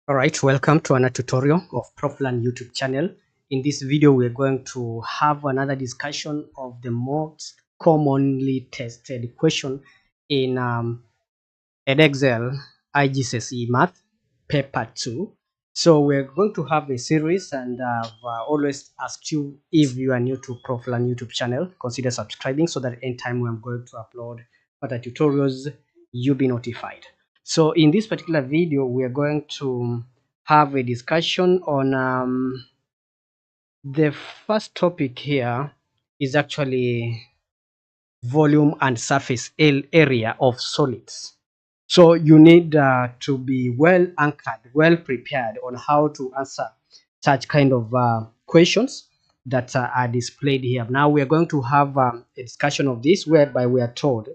All right, welcome to another tutorial of Proflan YouTube channel. In this video, we're going to have another discussion of the most commonly tested question in Edexcel Igcse Math Paper 2. So we're going to have a series, and I've always asked you, if you are new to Proflan YouTube channel, consider subscribing so that anytime when I'm going to upload further tutorials, you'll be notified. So in this particular video, we are going to have a discussion on the first topic here is actually volume and surface area of solids. So you need to be well anchored, well prepared on how to answer such kind of questions that are displayed here. Now we are going to have a discussion of this, whereby we are told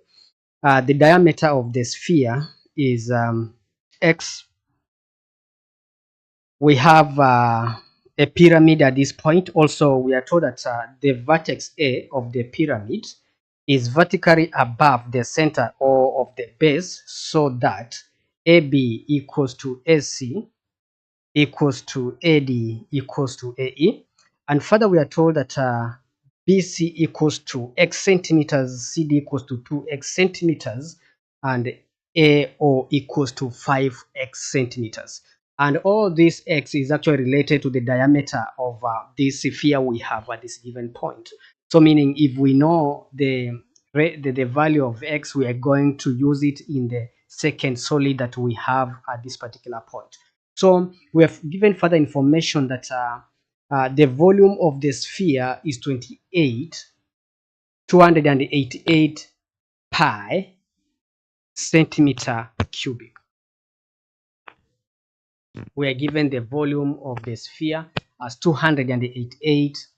the diameter of the sphere is x. We have a pyramid at this point. Also, we are told that the vertex A of the pyramid is vertically above the center or of the base, so that AB equals to AC equals to AD equals to AE. And further, we are told that BC equals to X centimeters, CD equals to 2X centimeters, and AO equals to 5X centimeters. And all this X is actually related to the diameter of this sphere we have at this given point. So meaning, if we know the value of X, we are going to use it in the second solid that we have at this particular point. So we have given further information that the volume of the sphere is 288 pi centimeter cubic. We are given the volume of the sphere as 288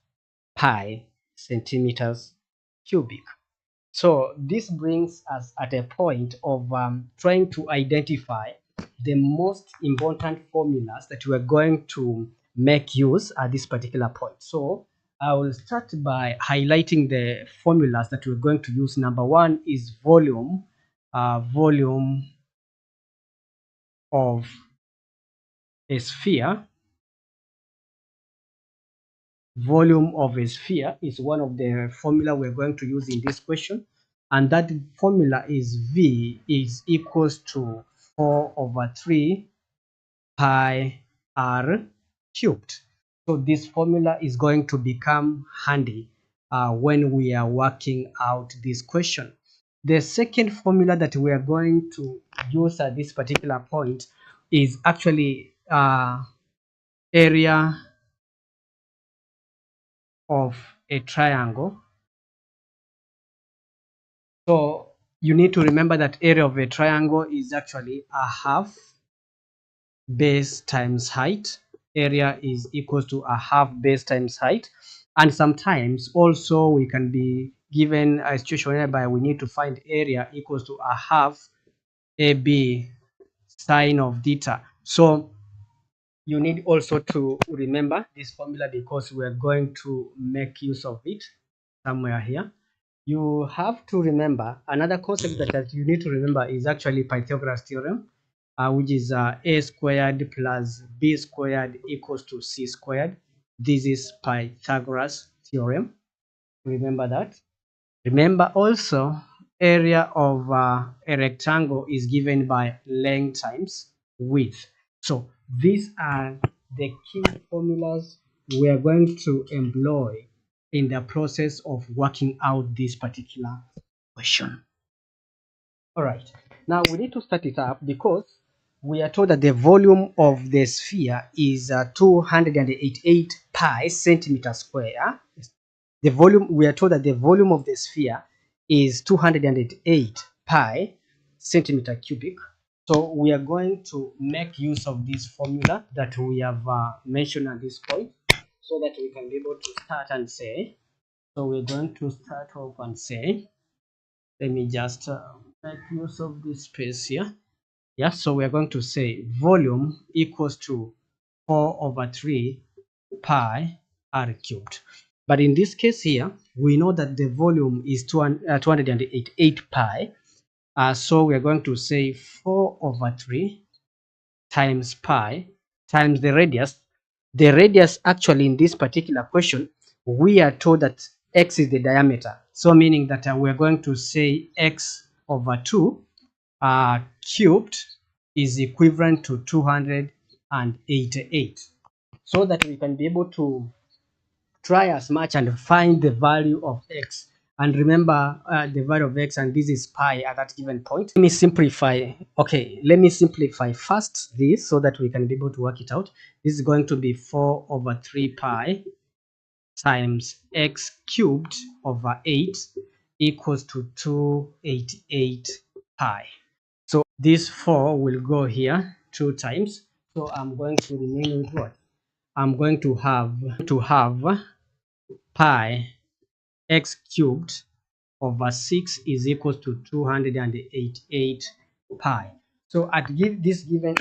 pi centimeters cubic. So this brings us at a point of trying to identify the most important formulas that we are going to make use at this particular point. So I will start by highlighting the formulas that we're going to use. Number one is volume of a sphere. Volume of a sphere is one of the formula we're going to use in this question, and that formula is V is equals to 4/3 pi r cubed. So this formula is going to become handy when we are working out this question. The second formula that we are going to use at this particular point is actually area of a triangle. So you need to remember that area of a triangle is actually a half base times height. Area is equals to a half base times height. And sometimes also we can be given a situation whereby we need to find area equals to a half AB sine of theta. So you need also to remember this formula, because we're going to make use of it somewhere here. You have to remember another concept that you need to remember is actually Pythagoras theorem, which is a squared plus b squared equals to c squared. This is Pythagoras theorem. Remember that. Remember also, area of a rectangle is given by length times width. So these are the key formulas we are going to employ in the process of working out this particular question. All right, now we need to start it up, because we are told that the volume of the sphere is 288 pi centimeter square. The volume, we are told that the volume of the sphere is 208 pi centimeter cubic. So we are going to make use of this formula that we have mentioned at this point, so that we can be able to start and say. So we're going to start off and say, let me just make use of this space here. Yeah, so we're going to say volume equals to 4/3 pi r cubed. But in this case here, we know that the volume is 288 pi. So we're going to say 4/3 times pi times the radius. The radius actually in this particular question, we are told that x is the diameter. So meaning that we're going to say x over 2 cubed is equivalent to 288. So that we can be able to try as much and find the value of x. And remember the value of x, and this is pi at that given point. Let me simplify. Okay, let me simplify first this so that we can be able to work it out. This is going to be 4 over 3 pi times x cubed over 8 equals to 288 pi. So this 4 will go here 2 times. So I'm going to remain with what? I'm going to have pi x cubed over 6 is equal to 288 pi. So at this given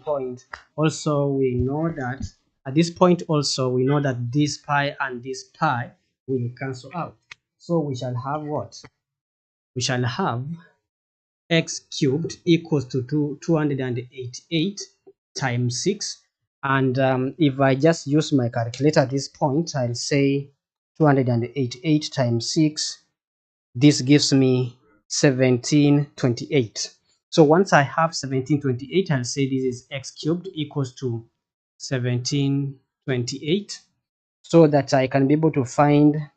point, also we know that at this point also we know that this pi and this pi will cancel out. So we shall have what? We shall have x cubed equals to 288 times 6. And if I just use my calculator at this point, I'll say 288 times 6. This gives me 1728. So once I have 1728, I'll say this is x cubed equals to 1728, so that I can be able to find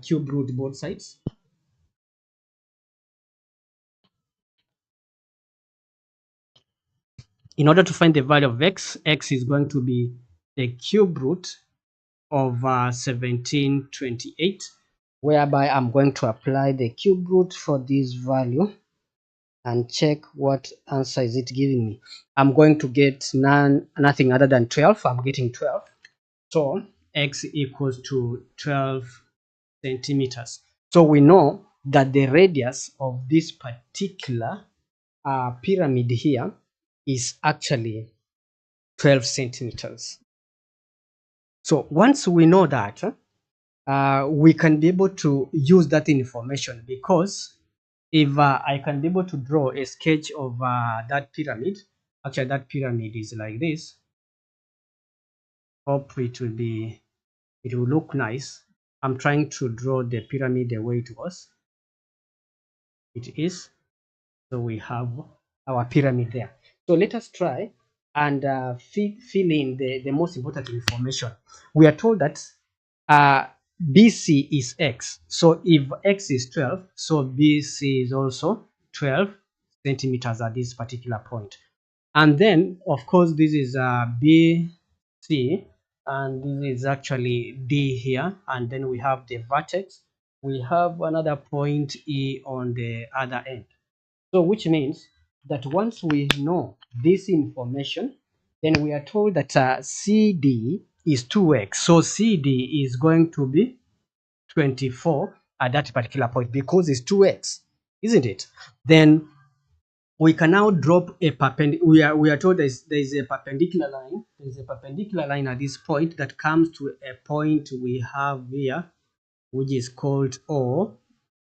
cube root both sides. In order to find the value of x, x is going to be the cube root of 1728, whereby I'm going to apply the cube root for this value and check what answer is it giving me. I'm going to get nothing other than 12. I'm getting 12. So x equals to 12 centimeters. So we know that the radius of this particular pyramid here is actually 12 centimeters. So once we know that, we can be able to use that information, because if I can be able to draw a sketch of that pyramid, actually that pyramid is like this. Hope it will look nice. I'm trying to draw the pyramid the way it was. It is. So we have our pyramid there. So let us try and fill in the most important information. We are told that BC is x. So if x is 12, so BC is also 12 centimeters at this particular point. And then, of course, this is BC, and this is actually D here. And then we have the vertex. We have another point E on the other end. So which means that once we know this information, then we are told that CD is 2x. So CD is going to be 24 at that particular point because it's 2x, isn't it? Then we can now drop a perpendicular. We are told there is a perpendicular line. There is a perpendicular line at this point that comes to a point we have here, which is called O,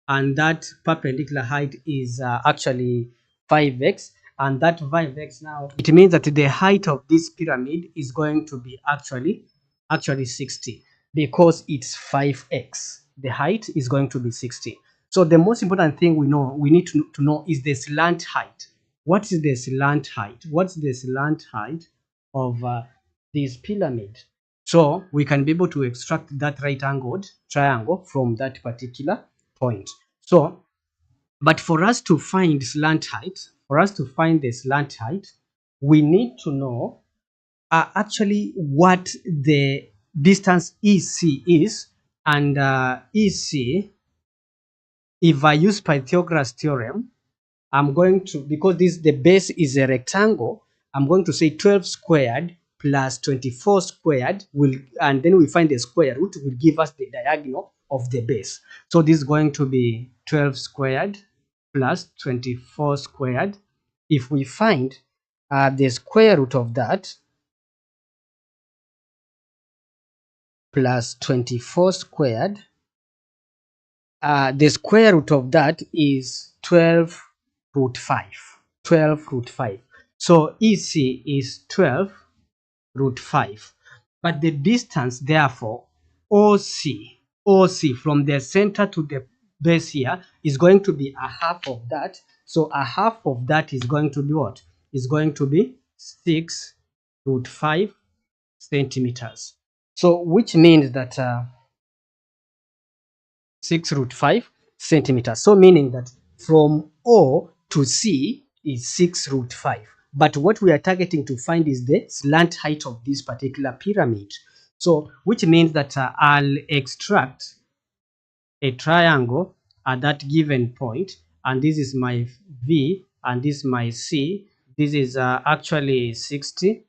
and that perpendicular height is actually 5x, and that 5x now, it means that the height of this pyramid is going to be actually 60, because it's 5x. The height is going to be 60. So the most important thing we need to know is the slant height. What is the slant height? What's the slant height of this pyramid? So we can be able to extract that right-angled triangle from that particular point. So, but for us to find slant height, the slant height, we need to know actually what the distance EC is, and EC, if I use Pythagoras theorem, I'm going to, because the base is a rectangle, I'm going to say 12 squared plus 24 squared will, and then we find the square root, will give us the diagonal of the base. So this is going to be 12 squared plus 24 squared. If we find the square root of that plus 24 squared, the square root of that is 12 root 5. 12 root 5. So EC is 12 root 5. But the distance, therefore, OC from the center to the base here is going to be a half of that. So a half of that is going to be what? Is going to be 6 root 5 centimeters. So which means that 6 root 5 centimeters. So meaning that from O to C is 6 root 5. But what we are targeting to find is the slant height of this particular pyramid. So which means that I'll extract a triangle at that given point, and this is my V and this is my C. This is actually 60,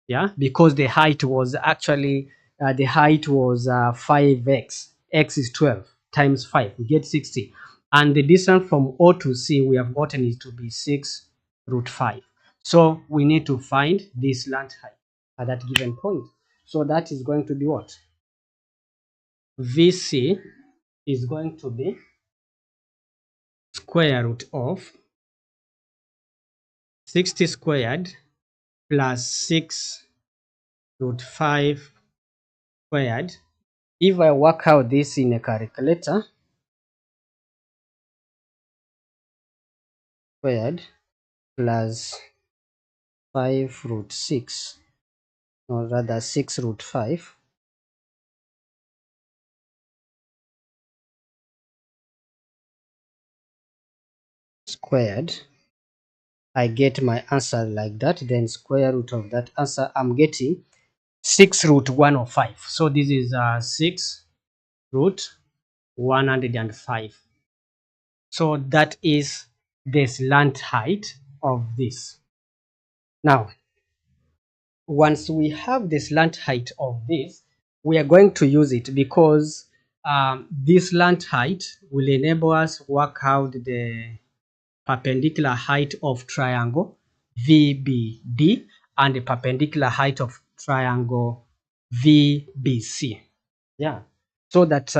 yeah, because the height was actually 5x. X is 12 times 5, we get 60, and the distance from O to C we have gotten is to be 6 root 5. So we need to find this slant height at that given point. So that is going to be what? VC is going to be square root of 60 squared plus 6 root 5 squared. If I work out this in a calculator, squared plus 5 root 6, or rather 6 root 5 squared, I get my answer like that. Then square root of that answer, I'm getting 6 root 105. So this is 6 root 105. So that is the slant height of this. Now, once we have the slant height of this, we are going to use it because this slant height will enable us work out the perpendicular height of triangle VBD and the perpendicular height of triangle VBC. Yeah, so that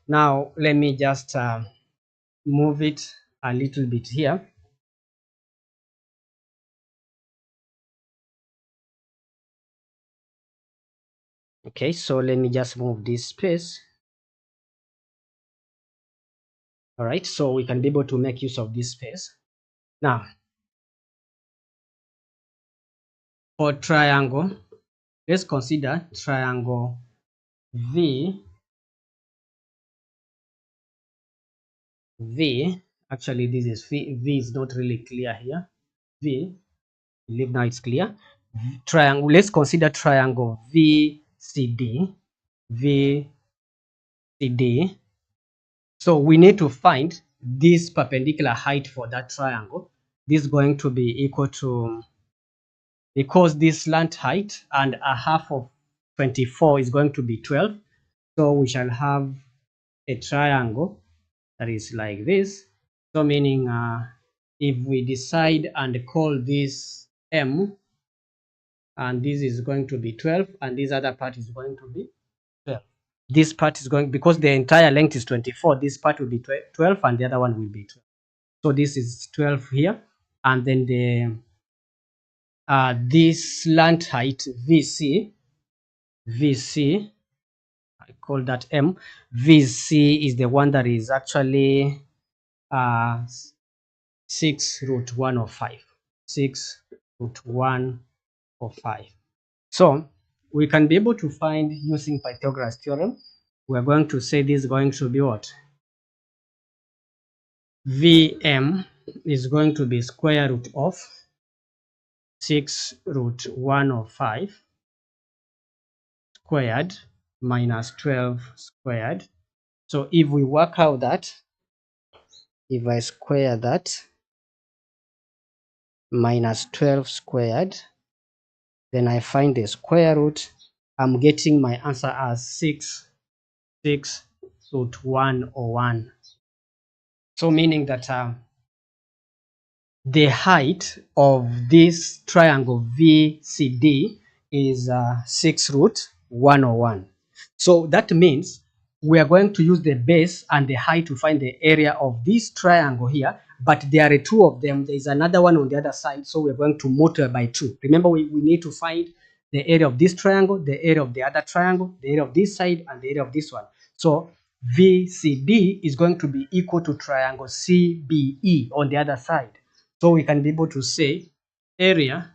now let me just move it a little bit here. Okay, so let me just move this space. All right, so we can be able to make use of this space. Now, for triangle, let's consider triangle V. Actually, this is V is not really clear here. V, leave now it's clear. Triangle, let's consider triangle VCD. So we need to find this perpendicular height for that triangle. This is going to be equal to, because this slant height and a half of 24 is going to be 12. So we shall have a triangle that is like this. So meaning if we decide and call this M, and this is going to be 12, and this other part is going to be 12. This part is going, because the entire length is 24, this part will be 12 and the other one will be 12. So this is 12 here, and then the this slant height VC, I call that M. VC is the one that is actually 6 root 105. 6 root 105. So we can be able to find using Pythagoras theorem. We're going to say this is going to be what? VM is going to be square root of 6 root 105 squared minus 12 squared. So if we work out that, if I square that, minus 12 squared, then I find the square root. I'm getting my answer as 6 root 101. So meaning that the height of this triangle VCD is 6 root 101. So that means we are going to use the base and the height to find the area of this triangle here, but there are two of them. There is another one on the other side, so we're going to multiply by 2. Remember, we need to find the area of this triangle, the area of the other triangle, the area of this side, and the area of this one. So VCD is going to be equal to triangle CBE on the other side. So we can be able to say area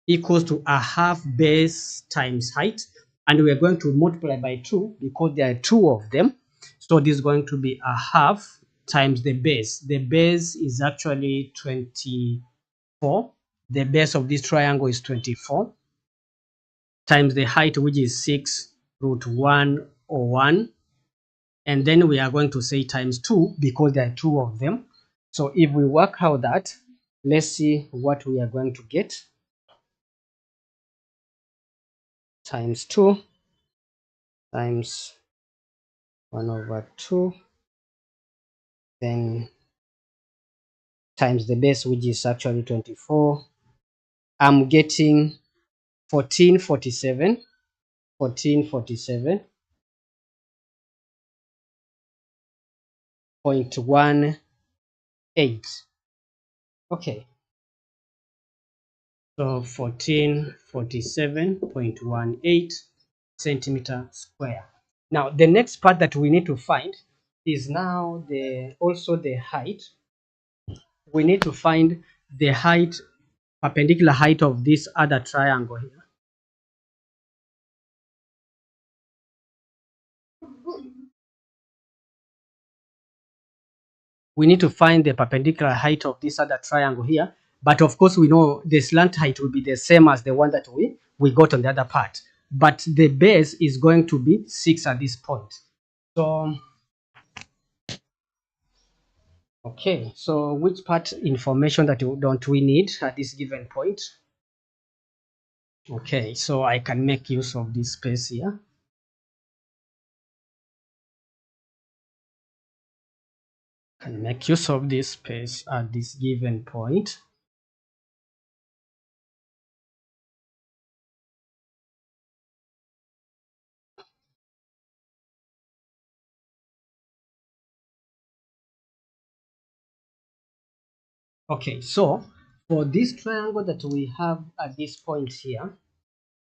equals to a half base times height, and we are going to multiply by 2 because there are two of them. So this is going to be a half times the base. The base is actually 24. The base of this triangle is 24 times the height, which is 6 root 101. And then we are going to say times 2 because there are two of them. So if we work out that, let's see what we are going to get. Times 2 times 1/2, then times the base, which is actually 24. I'm getting 1447 1447.18. Okay, so 1447.18 centimeter square. Now the next part that we need to find is now also the height. We need to find the height, perpendicular height of this other triangle here. We need to find the perpendicular height of this other triangle here, but of course we know the slant height will be the same as the one that we got on the other part, but the base is going to be 6 at this point. So okay, so which part information that don't we need at this given point? Okay, so I can make use of this space here. Can make use of this space at this given point. Okay, so for this triangle that we have at this point here,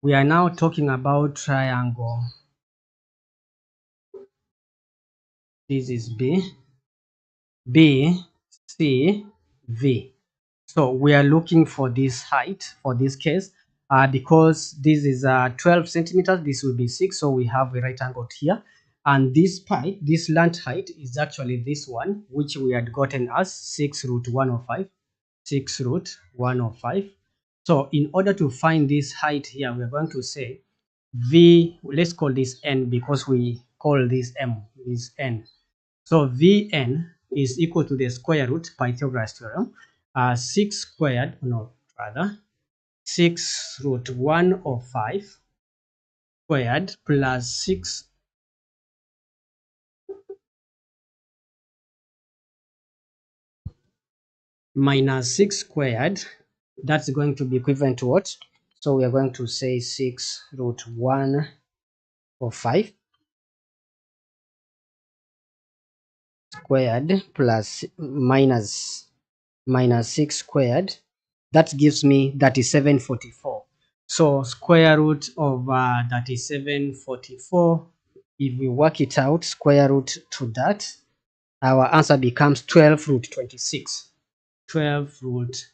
we are now talking about triangle. This is B, C, V. So we are looking for this height for this case, because this is 12 centimeters, this will be 6, so we have a right angle here, and this height, this slant height, is actually this one, which we had gotten as 6 root 105. 6 root 105. So in order to find this height here, we're going to say V, let's call this N because we call this M, is N. So Vn is equal to the square root, Pythagoras theorem, 6 squared, no, rather 6 root 105 squared plus 6 minus 6 squared, that's going to be equivalent to what? So we are going to say 6 root 105 squared plus minus 6 squared, that gives me 3744. So square root of 3744, if we work it out, square root to that, our answer becomes 12 root 26. 12 root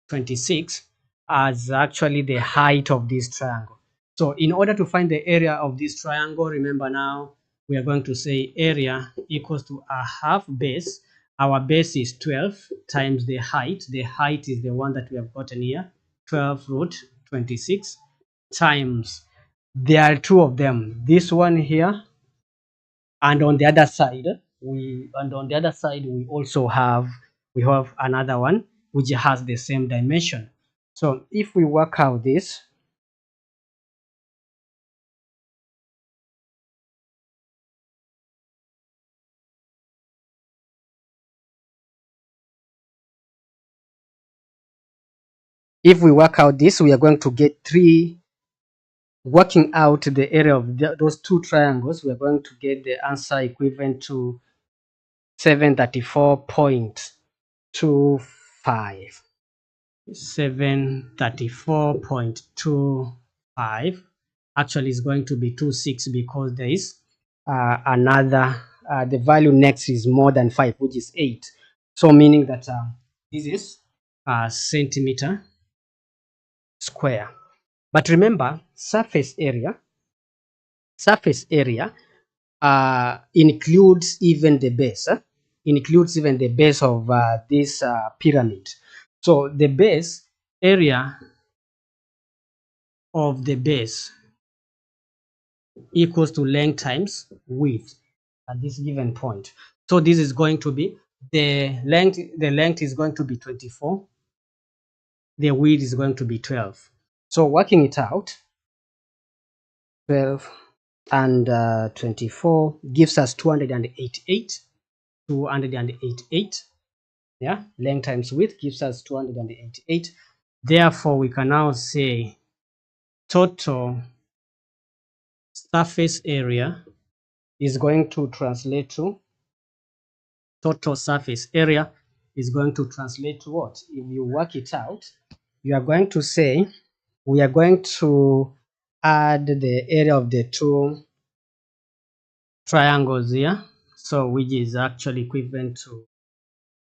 26 as actually the height of this triangle. So in order to find the area of this triangle, remember now we are going to say area equals to a half base. Our base is 12 times the height. The height is the one that we have gotten here, 12 root 26 times, there are two of them, this one here, and on the other side we also have another one which has the same dimension. So if we work out this, we are going to get 3. Working out the area of those two triangles, we are going to get the answer equivalent to 734.25. 734.25 actually is going to be 26 because there is another the value next is more than 5, which is 8. So meaning that this is centimeter square. But remember, surface area includes even the base, includes even the base of this pyramid. So the base area of the base equals to length times width at this given point. So this is going to be the length is going to be 24, the width is going to be 12. So working it out, 12 and 24 gives us 288. 288, yeah, length times width gives us 288. Therefore we can now say total surface area is going to translate to total surface area is going to translate to what? If you work it out, you are going to say we are going to add the area of the two triangles here, so which is actually equivalent to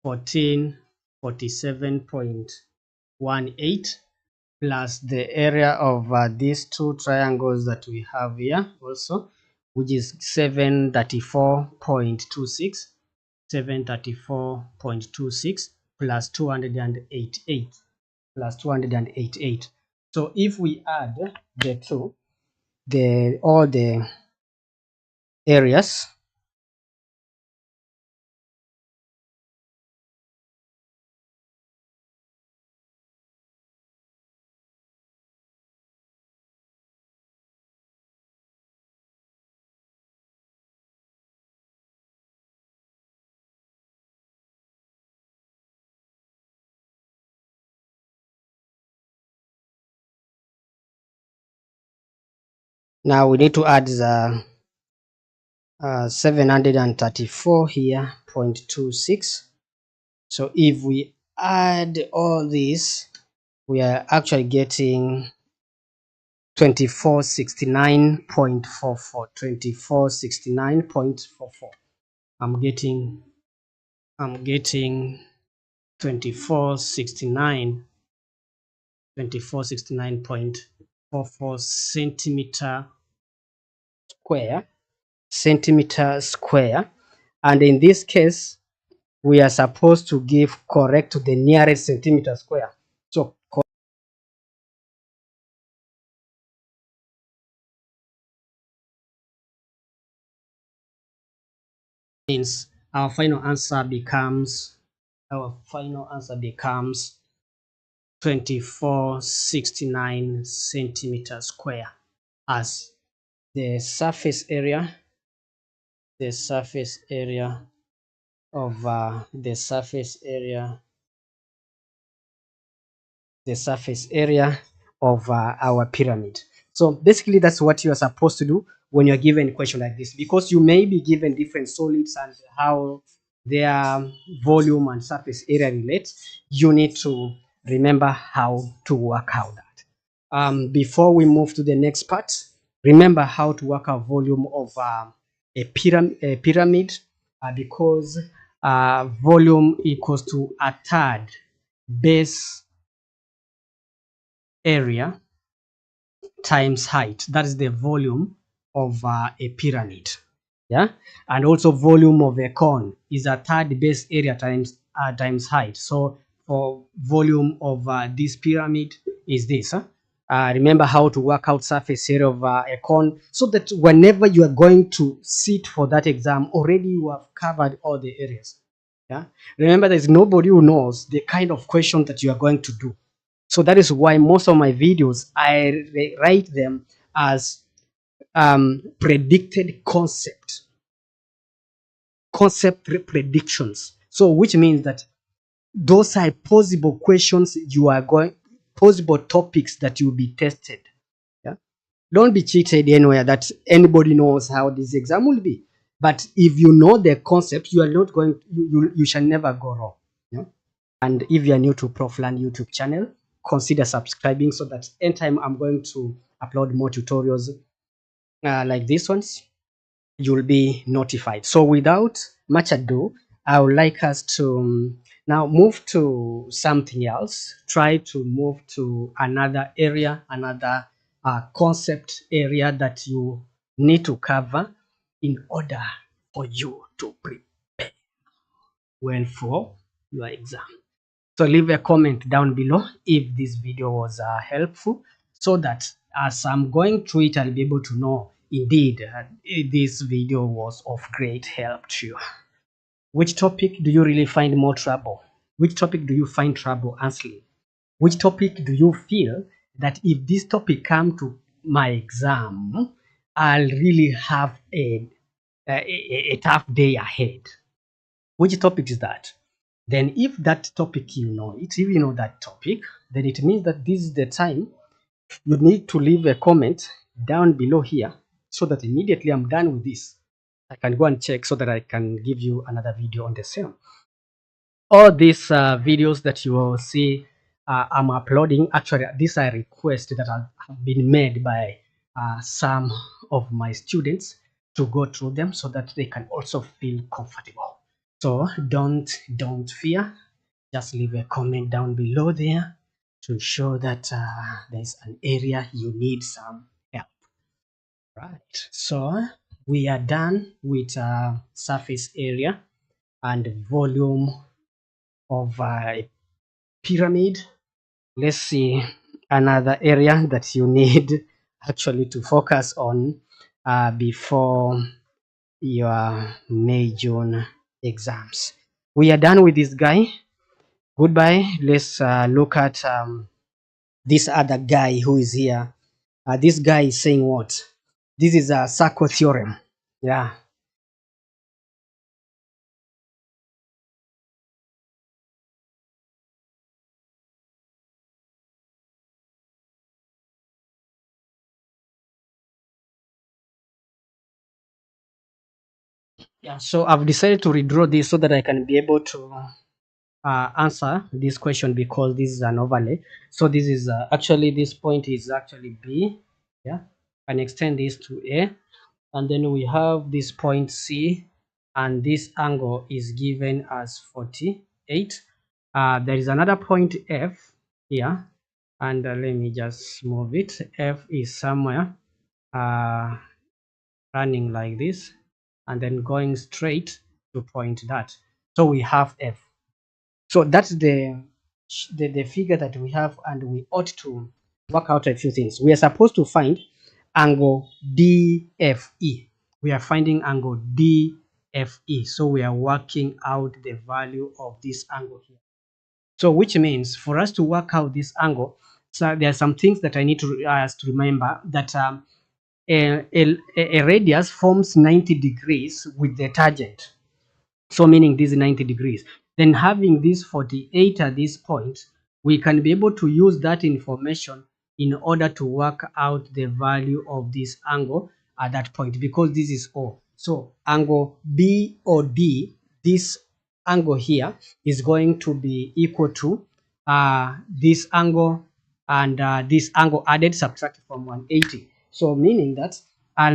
1447.18 plus the area of these two triangles that we have here also, which is 734.26 plus 288 plus 288. So if we add the two, all the areas, now we need to add the 734 here, 0.26. So if we add all these, we are actually getting 2469.44. 2469.44. I'm getting 2469.44 centimeter square, and in this case we are supposed to give correct to the nearest centimeter square. So means our final answer becomes 2469 centimeter square as the surface area of the surface area of our pyramid. So basically that's what you are supposed to do when you're given a question like this, because you may be given different solids and how their volume and surface area relates. You need to remember how to work out that. Before we move to the next part, remember how to work out volume of a pyramid, because volume equals to a third base area times height. That is the volume of a pyramid, yeah. And also volume of a cone is a third base area times height. So for volume of this pyramid is this. Remember how to work out surface area of a cone, so that whenever you are going to sit for that exam, already you have covered all the areas. Yeah, remember there's nobody who knows the kind of question that you are going to do. So that is why most of my videos I write them as predicted concept predictions. So which means that those are possible questions you are going, possible topics that will be tested. Yeah, don't be cheated anywhere that anybody knows how this exam will be. But if you know the concept, you are not going, you shall never go wrong. Yeah? And if you are new to Proflan YouTube channel, consider subscribing so that anytime I'm going to upload more tutorials like these ones, you'll be notified. So without much ado, I would like us to now move to something else. Try to move to another area, another concept area that you need to cover in order for you to prepare well for your exam. So leave a comment down below if this video was helpful, so that as I'm going through it, I'll be able to know indeed this video was of great help to you. Which topic do you really find more trouble? Which topic do you find trouble answering? Which topic do you feel that if this topic come to my exam, I'll really have a tough day ahead? Which topic is that? Then if that topic you know it, if you know that topic, then it means that this is the time you need to leave a comment down below here, so that immediately I'm done with this, I can go and check so that I can give you another video on the same. All these videos that you will see I'm uploading, actually these are requests that have been made by some of my students to go through them so that they can also feel comfortable. So don't fear, just leave a comment down below there to show that there's an area you need some help. Right, so we are done with surface area and volume of a pyramid. Let's see another area that you need actually to focus on before your May June exams. We are done with this guy. Goodbye. Let's look at this other guy who is here. This guy is saying what? This is a circle theorem. Yeah. Yeah. So I've decided to redraw this so that I can be able to answer this question, because this is an overlay. So this is actually, this point is actually B. Yeah. And extend this to A. And then we have this point C, and this angle is given as 48. There is another point F here, and let me just move it. F is somewhere running like this and then going straight to point that. So we have F. So that's the figure that we have, and we ought to work out a few things. We are supposed to find angle DFE. We are finding angle DFE. So we are working out the value of this angle here. So which means for us to work out this angle, so there are some things that I need to us to remember, that a radius forms 90 degrees with the tangent. So meaning this is 90 degrees. Then having this 48 at this point, we can be able to use that information in order to work out the value of this angle at that point, because this is O. So angle BOD, this angle here, is going to be equal to this angle and this angle added, subtracted from 180. So meaning that